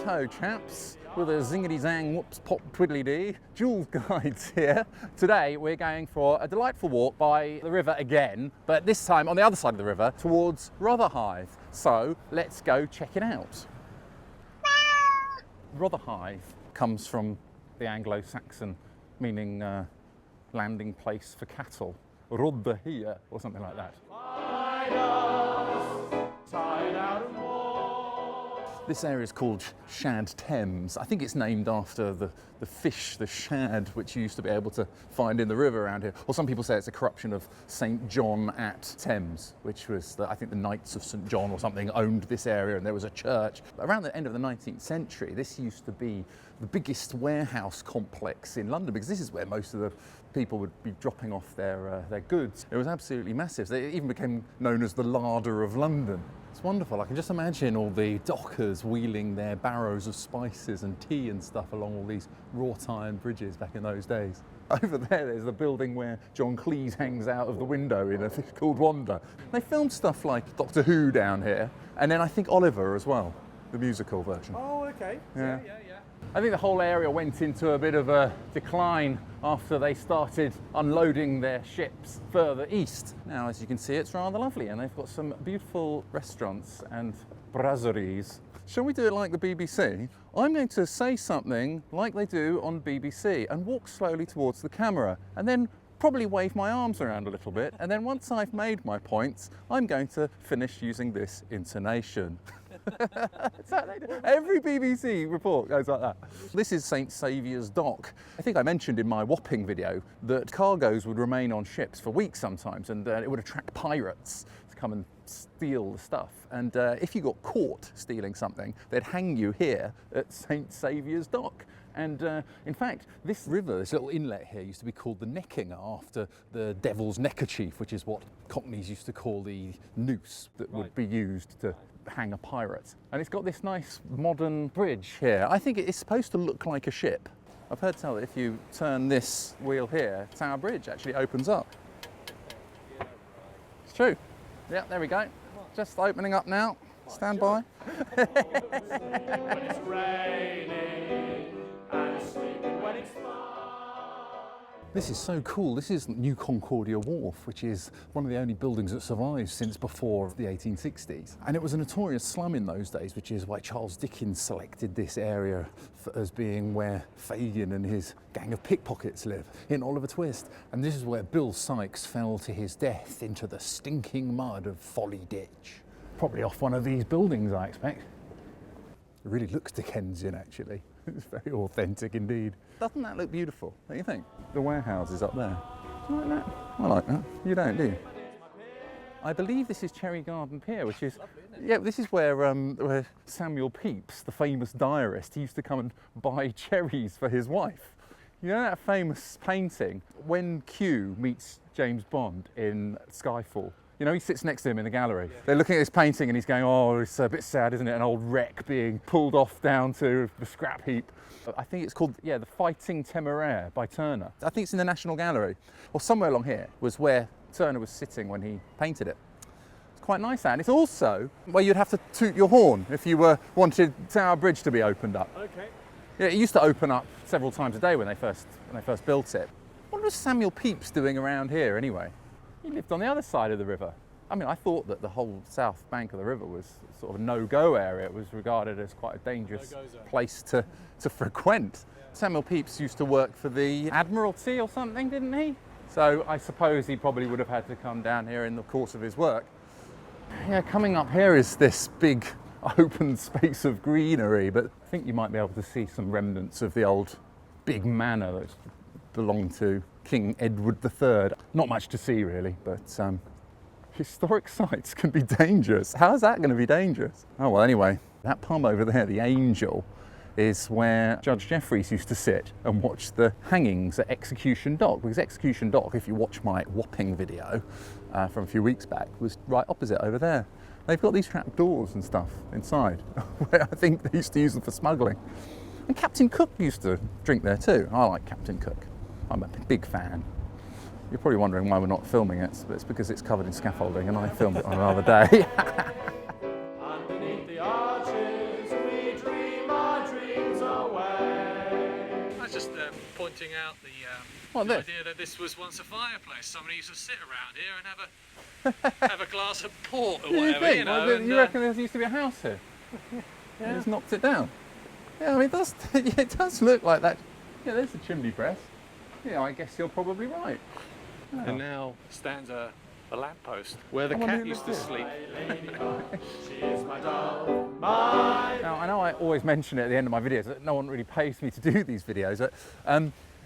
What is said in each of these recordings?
Righto chaps, with a zingity-zang whoops pop twiddly-dee, Joolz Guides here. Today we're going for a delightful walk by the river again, but this time on the other side of the river towards Rotherhithe. So let's go check it out. Rotherhithe comes from the Anglo Saxon, meaning landing place for cattle. Rederheia or something like that. This area is called Shad Thames. I think it's named after the fish, the shad, which you used to be able to find in the river around here. Or some people say it's a corruption of St. John at Thames, which was, I think the Knights of St. John or something owned this area, and there was a church. Around the end of the 19th century, this used to be the biggest warehouse complex in London, because this is where most of the people would be dropping off their goods. It was absolutely massive. It even became known as the larder of London. It's wonderful. I can just imagine all the dockers wheeling their barrows of spices and tea and stuff along all these wrought iron bridges back in those days. Over there's the building where John Cleese hangs out of the window in A Fish Called Wanda. They filmed stuff like Doctor Who down here, and then I think Oliver as well, the musical version. Oh, okay. Yeah. I think the whole area went into a bit of a decline after they started unloading their ships further east. Now, as you can see, it's rather lovely, and they've got some beautiful restaurants and brasseries. Shall we do it like the BBC? I'm going to say something like they do on BBC and walk slowly towards the camera, and then probably wave my arms around a little bit, and then once I've made my points, I'm going to finish using this intonation. Every BBC report goes like that. This is St. Saviour's dock. I think I mentioned in my Wapping video that cargoes would remain on ships for weeks sometimes, and it would attract pirates to come and steal the stuff. And if you got caught stealing something, they'd hang you here at St. Saviour's dock. And in fact, this river, this little inlet here, used to be called the Neckinger, after the devil's neckerchief, which is what cockneys used to call the noose that would be used to hang a pirate. And it's got this nice modern bridge here. I think it's supposed to look like a ship. I've heard tell that if you turn this wheel here, Tower Bridge actually opens up. It's true. Yeah, there we go. Just opening up now. Stand by. It's raining and sleeping when it's fine. This is so cool. This is new Concordia Wharf, which is one of the only buildings that survives since before the 1860s. And it was a notorious slum in those days, which is why Charles Dickens selected this area as being where Fagin and his gang of pickpockets live, in Oliver Twist. And this is where Bill Sikes fell to his death into the stinking mud of Folly Ditch. Probably off one of these buildings, I expect. It really looks Dickensian, actually. It's very authentic indeed. Doesn't that look beautiful? Don't you think? The warehouse is up there. Do you like that? I like that. You don't, do you? I believe this is Cherry Garden Pier, which is, yeah, this is where Samuel Pepys, the famous diarist, he used to come and buy cherries for his wife. You know that famous painting, when Q meets James Bond in Skyfall? You know, he sits next to him in the gallery. Yeah. They're looking at this painting and he's going, oh, it's a bit sad, isn't it? An old wreck being pulled off down to the scrap heap. I think it's called, yeah, The Fighting Temeraire by Turner. I think it's in the National Gallery, or somewhere along here, was where Turner was sitting when he painted it. It's quite nice, and it's also where you'd have to toot your horn if you wanted Tower Bridge to be opened up. Okay. Yeah, it used to open up several times a day when they first built it. What was Samuel Pepys doing around here anyway? He lived on the other side of the river. I mean, I thought that the whole south bank of the river was sort of a no-go area. It was regarded as quite a dangerous place to frequent. Yeah. Samuel Pepys used to work for the Admiralty or something, didn't he? So I suppose he probably would have had to come down here in the course of his work. Yeah, coming up here is this big open space of greenery, but I think you might be able to see some remnants of the old big manor that belonged to King Edward III. Not much to see really, but historic sites can be dangerous. How is that going to be dangerous? Oh well, anyway, that pub over there, the Angel, is where Judge Jeffreys used to sit and watch the hangings at Execution Dock, because Execution Dock, if you watch my Wapping video from a few weeks back, was right opposite over there. They've got these trap doors and stuff inside, where I think they used to use them for smuggling. And Captain Cook used to drink there too. I like Captain Cook. I'm a big fan. You're probably wondering why we're not filming it, but it's because it's covered in scaffolding and I filmed it on another day. Underneath the arches we dream on pointing out What, the this? idea that this was once a fireplace. Somebody used to sit around here and have a glass of port or whatever, you know. Well, you reckon there used to be a house here? Yeah. Just knocked it down. Yeah, I mean, it does, it does look like that. Yeah, there's the chimney press. Yeah, I guess you're probably right. Oh. And now stands a lamppost where the cat used to sleep. Now, I know I always mention it at the end of my videos that no one really pays me to do these videos, but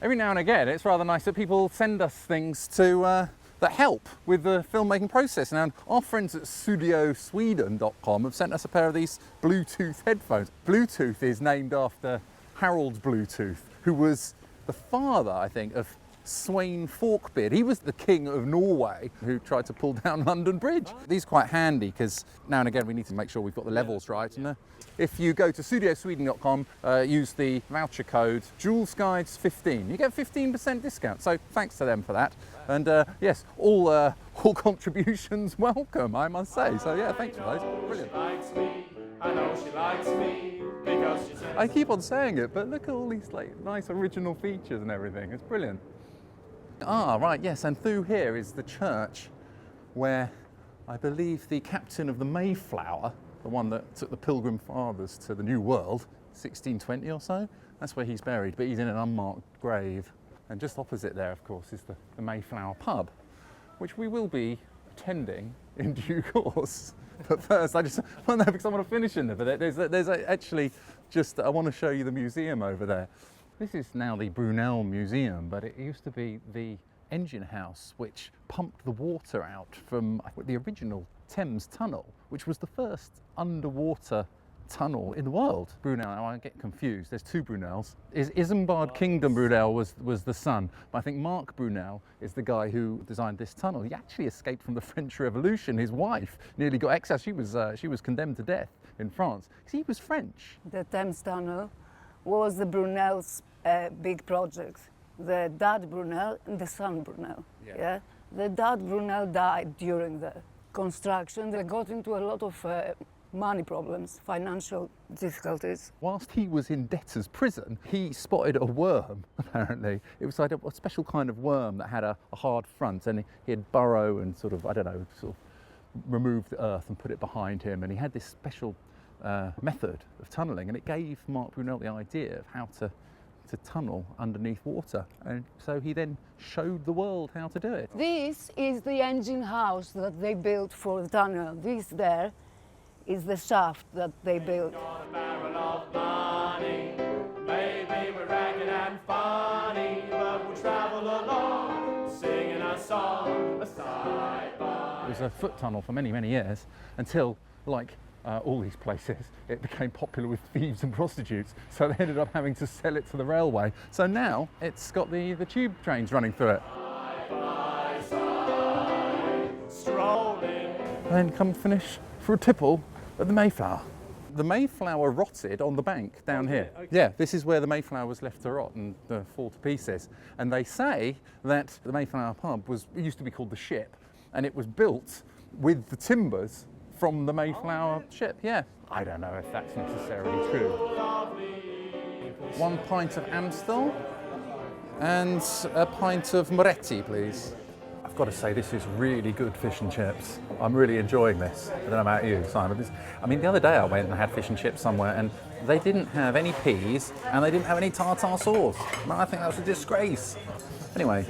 every now and again it's rather nice that people send us things to that help with the filmmaking process. Now, our friends at studiosweden.com have sent us a pair of these Bluetooth headphones. Bluetooth is named after Harold Bluetooth, who was the father, I think, of Sweyn Forkbeard. He was the king of Norway who tried to pull down London Bridge. These are quite handy because now and again we need to make sure we've got the levels right. And if you go to studiosweden.com, use the voucher code JoolzGuides15, you get 15% discount. So thanks to them for that. And yes, all contributions welcome, I must say. So yeah, thanks for those. Brilliant. I know she likes me because she says I keep on saying it, but look at all these like nice original features and everything. It's brilliant. Ah, right, yes, and through here is the church where I believe the captain of the Mayflower, the one that took the Pilgrim Fathers to the New World, 1620 or so, that's where he's buried, but he's in an unmarked grave. And just opposite there, of course, is the Mayflower pub, which we will be attending in due course. But first, I just want to because I want to finish in there. But there's actually just, I want to show you the museum over there. This is now the Brunel Museum, but it used to be the engine house which pumped the water out from the original Thames tunnel, which was the first underwater tunnel in the world. Brunel, now I get confused, there's two Brunels. Isambard Kingdom Brunel was the son, but I think Mark Brunel is the guy who designed this tunnel. He actually escaped from the French Revolution. His wife nearly got exiled. She was condemned to death in France because he was French. The Thames Tunnel was the Brunel's big project. The dad Brunel and the son Brunel. Yeah. The dad Brunel died during the construction. They got into a lot of money problems, financial difficulties. Whilst he was in debtor's prison, he spotted a worm, apparently. It was like a special kind of worm that had a hard front, and he'd burrow and sort of, I don't know, sort of remove the earth and put it behind him, and he had this special method of tunnelling, and it gave Mark Brunel the idea of how to tunnel underneath water, and so he then showed the world how to do it. This is the engine house that they built for the tunnel. This there is the shaft that they built. got a barrel of money. Maybe we're ragged and funny, but we'll travel along, singing a song, a side by. It was a foot tunnel for many, many years until, like all these places, it became popular with thieves and prostitutes, so they ended up having to sell it to the railway. So now it's got the tube trains running through it. Side by side, strolling. And then come finish for a tipple at the Mayflower. The Mayflower rotted on the bank down here. Okay. Yeah, this is where the Mayflower was left to rot and fall to pieces. And they say that the Mayflower pub used to be called the Ship, and it was built with the timbers from the Mayflower ship. Yeah, I don't know if that's necessarily true. 1 pint of Amstel and a pint of Moretti, please. I've got to say, this is really good fish and chips. I'm really enjoying this. I don't know about you, Simon. I mean, the other day I went and had fish and chips somewhere, and they didn't have any peas and they didn't have any tartar sauce. I think that's a disgrace. Anyway,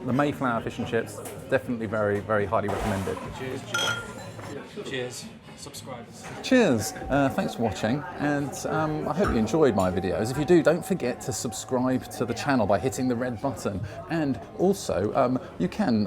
the Mayflower fish and chips, definitely very, very highly recommended. Cheers. Cheers. Subscribers. Cheers, thanks for watching, and I hope you enjoyed my videos. If you do, don't forget to subscribe to the channel by hitting the red button, and also you can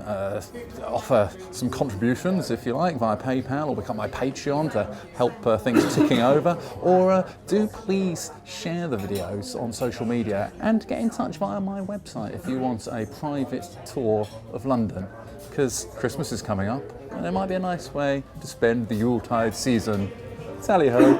offer some contributions if you like via PayPal or become my Patreon to help things ticking over, or do please share the videos on social media and get in touch via my website if you want a private tour of London, because Christmas is coming up and it might be a nice way to spend the Yuletide season. Tally ho!